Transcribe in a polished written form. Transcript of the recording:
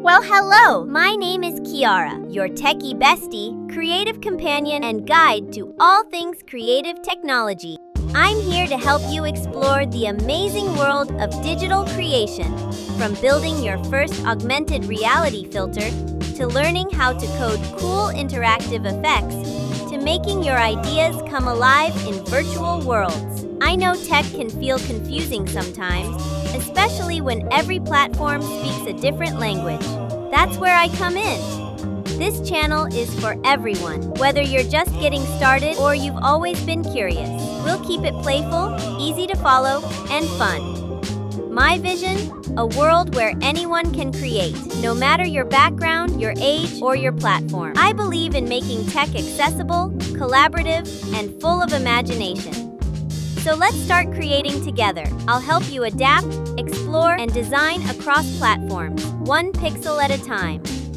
Well, hello! My name is Kiara, your techie bestie, creative companion, and guide to all things creative technology. I'm here to help you explore the amazing world of digital creation, from building your first augmented reality filter, to learning how to code cool interactive effects, to making your ideas come alive in virtual worlds. I know tech can feel confusing sometimes, especially when every platform speaks a different language. That's where I come in. This channel is for everyone, whether you're just getting started or you've always been curious. We'll keep it playful, easy to follow, and fun. My vision? A world where anyone can create, no matter your background, your age, or your platform. I believe in making tech accessible, collaborative, and full of imagination. So let's start creating together. I'll help you adapt, explore, and design across platforms, one pixel at a time.